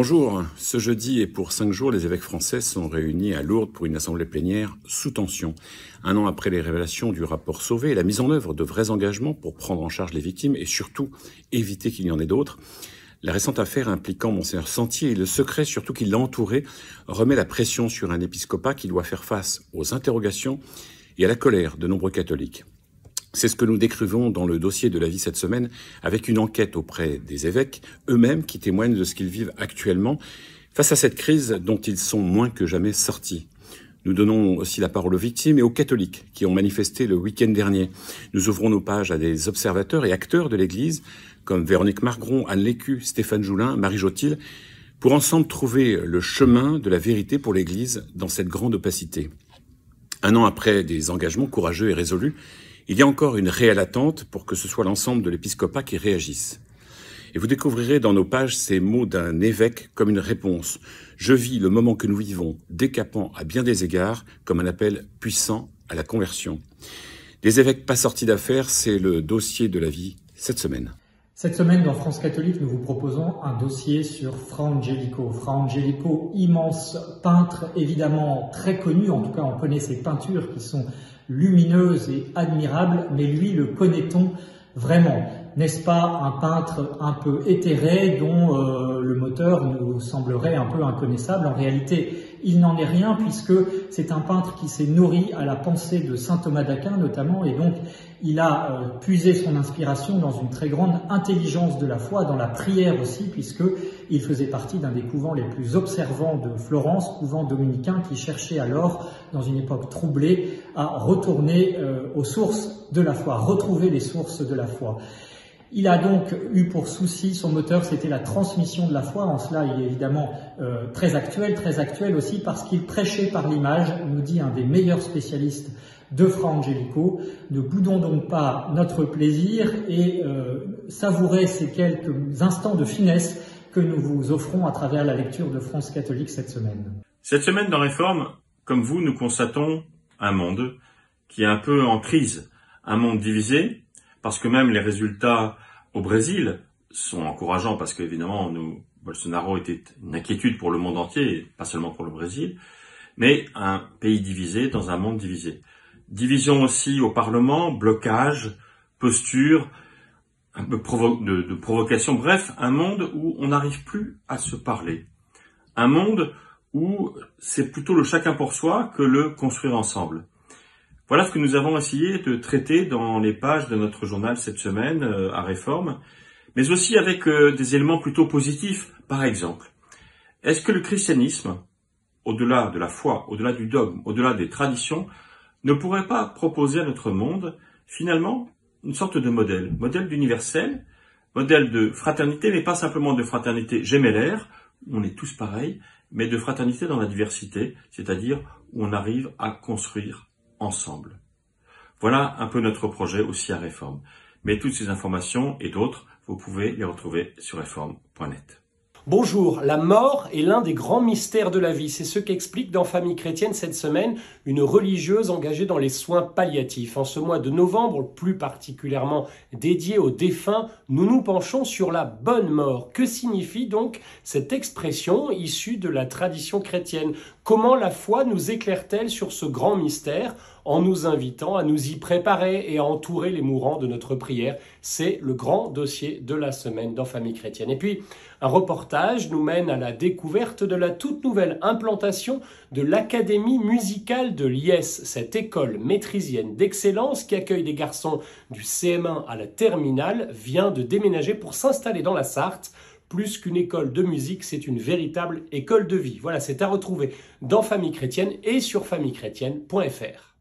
Bonjour, ce jeudi et pour 5 jours, les évêques français sont réunis à Lourdes pour une assemblée plénière sous tension. Un an après les révélations du rapport Sauvé et la mise en œuvre de vrais engagements pour prendre en charge les victimes et surtout éviter qu'il y en ait d'autres, la récente affaire impliquant Monseigneur Sentier et le secret surtout qui l'a entouré remet la pression sur un épiscopat qui doit faire face aux interrogations et à la colère de nombreux catholiques. C'est ce que nous décrivons dans le dossier de la vie cette semaine avec une enquête auprès des évêques eux-mêmes qui témoignent de ce qu'ils vivent actuellement face à cette crise dont ils sont moins que jamais sortis. Nous donnons aussi la parole aux victimes et aux catholiques qui ont manifesté le week-end dernier. Nous ouvrons nos pages à des observateurs et acteurs de l'Église comme Véronique Margron, Anne Lécu, Stéphane Joulin, Marie Jotil, pour ensemble trouver le chemin de la vérité pour l'Église dans cette grande opacité. Un an après des engagements courageux et résolus, il y a encore une réelle attente pour que ce soit l'ensemble de l'épiscopat qui réagisse. Et vous découvrirez dans nos pages ces mots d'un évêque comme une réponse. Je vis le moment que nous vivons, décapant à bien des égards, comme un appel puissant à la conversion. Des évêques pas sortis d'affaires, c'est le dossier de la vie cette semaine. Cette semaine, dans France Catholique, nous vous proposons un dossier sur Fra Angelico. Fra Angelico, immense peintre, évidemment très connu, en tout cas on connaît ses peintures qui sont lumineuse et admirable, mais lui, le connaît-on vraiment? N'est-ce pas un peintre un peu éthéré dont le moteur nous semblerait un peu inconnaissable? En réalité, il n'en est rien puisque c'est un peintre qui s'est nourri à la pensée de saint Thomas d'Aquin notamment, et donc il a puisé son inspiration dans une très grande intelligence de la foi, dans la prière aussi, puisqu'il faisait partie d'un des couvents les plus observants de Florence, couvent dominicain qui cherchait alors, dans une époque troublée, à retourner aux sources de la foi, retrouver les sources de la foi. Il a donc eu pour souci, son moteur, c'était la transmission de la foi. En cela, il est évidemment très actuel aussi parce qu'il prêchait par l'image, nous dit un des meilleurs spécialistes de Fra Angelico. Ne boudons donc pas notre plaisir et savourez ces quelques instants de finesse que nous vous offrons à travers la lecture de France Catholique cette semaine. Cette semaine dans Réforme, comme vous, nous constatons un monde qui est un peu en crise, un monde divisé, parce que même les résultats au Brésil sont encourageants, parce qu'évidemment, Bolsonaro était une inquiétude pour le monde entier, et pas seulement pour le Brésil, mais un pays divisé dans un monde divisé. Division aussi au Parlement, blocage, posture, un peu de provocation, bref, un monde où on n'arrive plus à se parler. Un monde où c'est plutôt le chacun pour soi que le construire ensemble. Voilà ce que nous avons essayé de traiter dans les pages de notre journal cette semaine à Réforme, mais aussi avec des éléments plutôt positifs. Par exemple, est-ce que le christianisme, au-delà de la foi, au-delà du dogme, au-delà des traditions, ne pourrait pas proposer à notre monde, finalement, une sorte de modèle d'universel, modèle de fraternité, mais pas simplement de fraternité gémellaire, où on est tous pareils, mais de fraternité dans la diversité, c'est-à-dire où on arrive à construire ensemble. Voilà un peu notre projet aussi à Réforme. Mais toutes ces informations et d'autres, vous pouvez les retrouver sur réforme.net. Bonjour, la mort est l'un des grands mystères de la vie. C'est ce qu'explique dans Famille chrétienne cette semaine une religieuse engagée dans les soins palliatifs. En ce mois de novembre, plus particulièrement dédié aux défunts, nous nous penchons sur la bonne mort. Que signifie donc cette expression issue de la tradition chrétienne? Comment la foi nous éclaire-t-elle sur ce grand mystère en nous invitant à nous y préparer et à entourer les mourants de notre prière? C'est le grand dossier de la semaine dans Famille chrétienne. Et puis, un reportage nous mène à la découverte de la toute nouvelle implantation de l'Académie musicale de Liesse, cette école maîtrisienne d'excellence qui accueille des garçons du CM1 à la terminale, vient de déménager pour s'installer dans la Sarthe. Plus qu'une école de musique, c'est une véritable école de vie. Voilà, c'est à retrouver dans Famille chrétienne et sur famillechrétienne.fr.